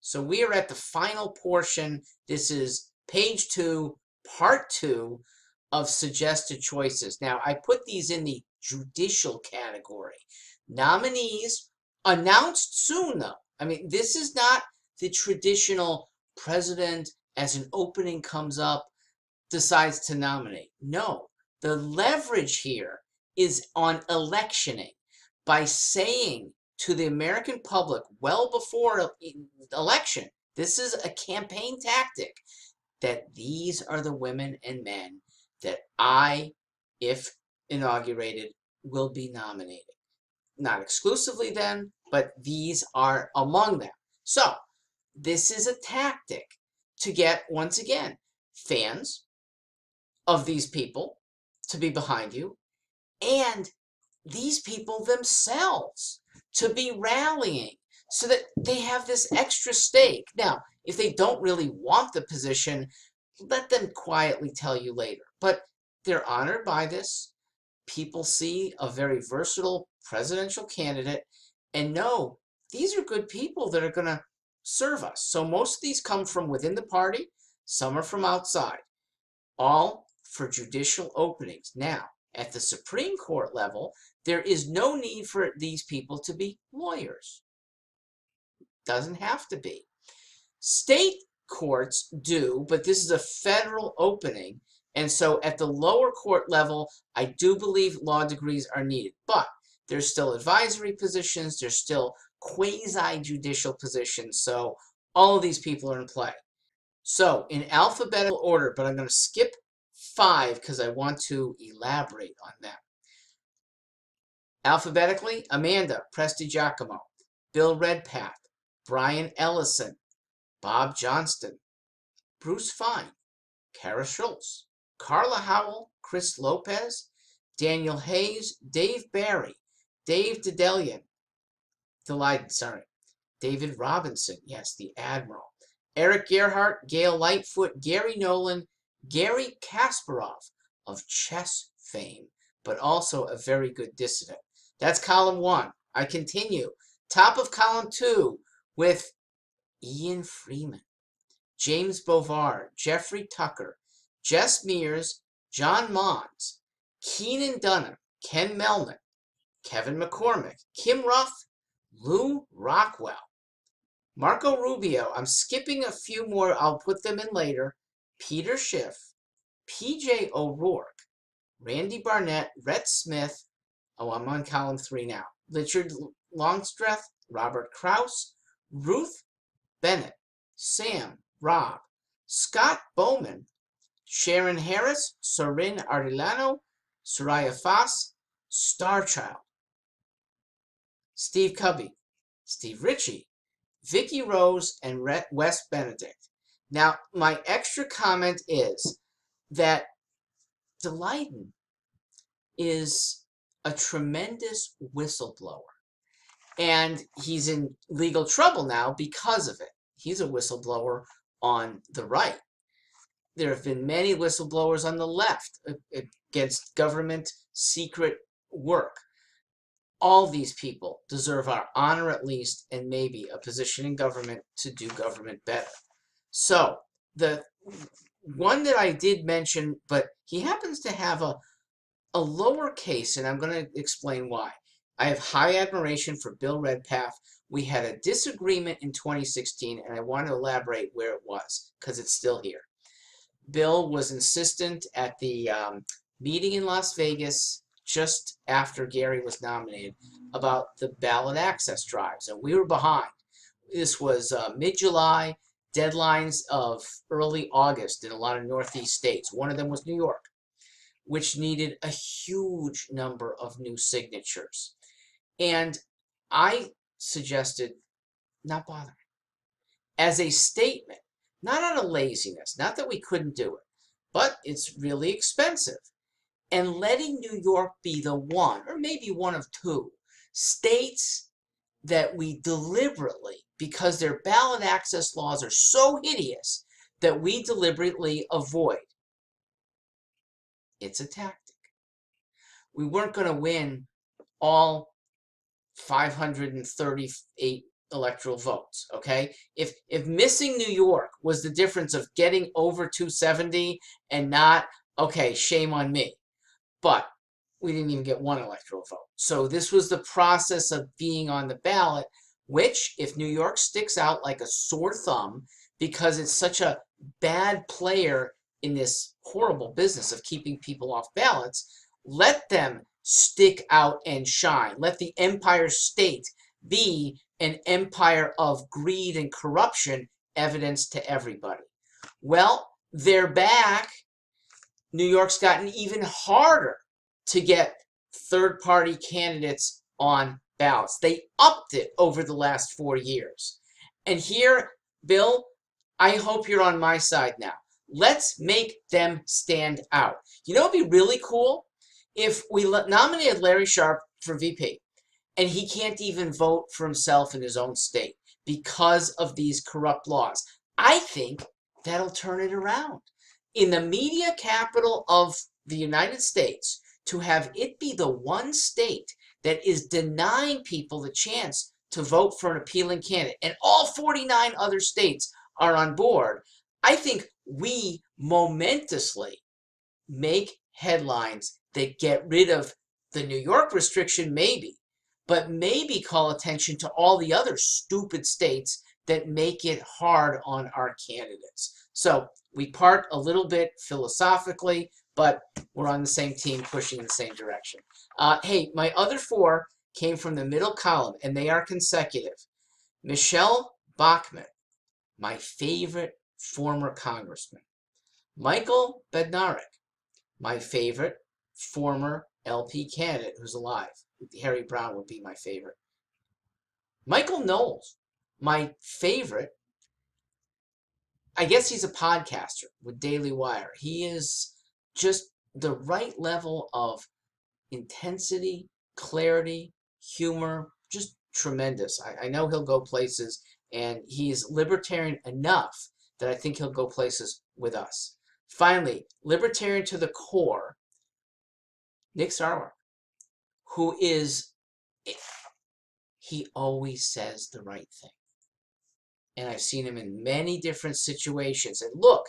So we are at the final portion. This is page 2, part 2 of suggested choices. Now, I put these in the judicial category. Nominees announced soon, though. I mean, this is not the traditional president, as an opening comes up, decides to nominate. No, the leverage here is on electioning by saying to the American public well before election, this is a campaign tactic, that these are the women and men that I, if inaugurated, will be nominating. Not exclusively then, but these are among them. So this is a tactic to get, once again, fans of these people to be behind you, and these people themselves to be rallying so that they have this extra stake. Now, if they don't really want the position, let them quietly tell you later. But they're honored by this. People see a very versatile presidential candidate and know these are good people that are going to serve us. So most of these come from within the party. Some are from outside. All for judicial openings. Now, at the Supreme Court level, there is no need for these people to be lawyers. Doesn't have to be. State courts do, but this is a federal opening. And so at the lower court level, I do believe law degrees are needed. But there's still advisory positions. There's still quasi-judicial positions. So all of these people are in play. So in alphabetical order, but I'm going to skip 5 because I want to elaborate on them. Alphabetically, Amanda Prestigiacomo, Bill Redpath, Brian Ellison, Bob Johnston, Bruce Fine, Kara Schultz, Carla Howell, Chris Lopez, Daniel Hayes, Dave Barry, Dave David Robinson, yes, the Admiral, Eric Gerhardt, Gail Lightfoot, Gary Nolan, Gary Kasparov of chess fame, but also a very good dissident. That's column 1. I continue. Top of column 2 with Ian Freeman, James Bovard, Jeffrey Tucker, Jess Mears, John Mons, Keenan Dunham, Ken Melman, Kevin McCormick, Kim Ruff, Lou Rockwell, Marco Rubio. I'm skipping a few more. I'll put them in later. Peter Schiff, P.J. O'Rourke, Randy Barnett, Rhett Smith. Oh, I'm on column 3 now. Richard Longstreth, Robert Krause, Ruth Bennett, Sam, Rob, Scott Bowman, Sharon Harris, Sorin Ardilano, Soraya Foss, Starchild, Steve Cubby, Steve Ritchie, Vicky Rose, and Wes Benedict. Now, my extra comment is that Daleiden is a tremendous whistleblower, and he's in legal trouble now because of it. He's a whistleblower on the right. There have been many whistleblowers on the left against government secret work. All these people deserve our honor at least, and maybe a position in government to do government better. So the one that I did mention, but he happens to have a lower case, and I'm going to explain why. I have high admiration for Bill Redpath. We had a disagreement in 2016, and I want to elaborate where it was, because it's still here. Bill was insistent at the meeting in Las Vegas just after Gary was nominated about the ballot access drives, and we were behind. This was mid-July, deadlines of early August in a lot of Northeast states. One of them was New York, which needed a huge number of new signatures. And I suggested not bothering. As a statement, not out of laziness, not that we couldn't do it, but it's really expensive. And letting New York be the one, or maybe one of 2, states that we deliberately, because their ballot access laws are so hideous, that we deliberately avoid. It's a tactic. We weren't going to win all 538 electoral votes, okay? If missing New York was the difference of getting over 270 and not, okay, shame on me. But we didn't even get one electoral vote. So this was the process of being on the ballot, which, if New York sticks out like a sore thumb because it's such a bad player in this horrible business of keeping people off ballots, let them stick out and shine. Let the Empire State be an empire of greed and corruption, evidenced to everybody. Well, they're back. New York's gotten even harder to get third-party candidates on ballots. They upped it over the last 4 years. And here, Bill, I hope you're on my side now. Let's make them stand out. You know, it'd be really cool if we nominated Larry Sharpe for VP and he can't even vote for himself in his own state because of these corrupt laws. I think that'll turn it around. In the media capital of the United States, to have it be the one state that is denying people the chance to vote for an appealing candidate, and all 49 other states are on board, I think we momentously make headlines that get rid of the New York restriction, maybe, but maybe call attention to all the other stupid states that make it hard on our candidates. So we part a little bit philosophically, but we're on the same team pushing in the same direction. Hey, my other 4 came from the middle column, and they are consecutive. Michelle Bachmann, my favorite former congressman. Michael Bednarik, my favorite former LP candidate who's alive. Harry Brown would be my favorite. Michael Knowles, my favorite. I guess he's a podcaster with Daily Wire. He is just the right level of intensity, clarity, humor, just tremendous. I know he'll go places, and he's libertarian enough that I think he'll go places with us. Finally, libertarian to the core, Nick Sarwark, who is, he always says the right thing. And I've seen him in many different situations. And look,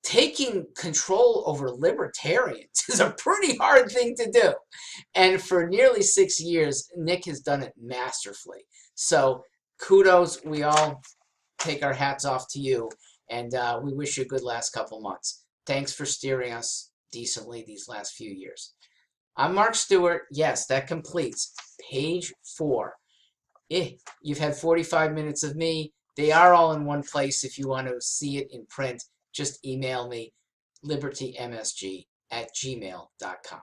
taking control over libertarians is a pretty hard thing to do. And for nearly 6 years, Nick has done it masterfully. So kudos. We all take our hats off to you. And we wish you a good last couple months. Thanks for steering us decently these last few years. I'm Mark Stewart. Yes, that completes page 4. You've had 45 minutes of me. They are all in one place. If you want to see it in print, just email me, libertymsg@gmail.com.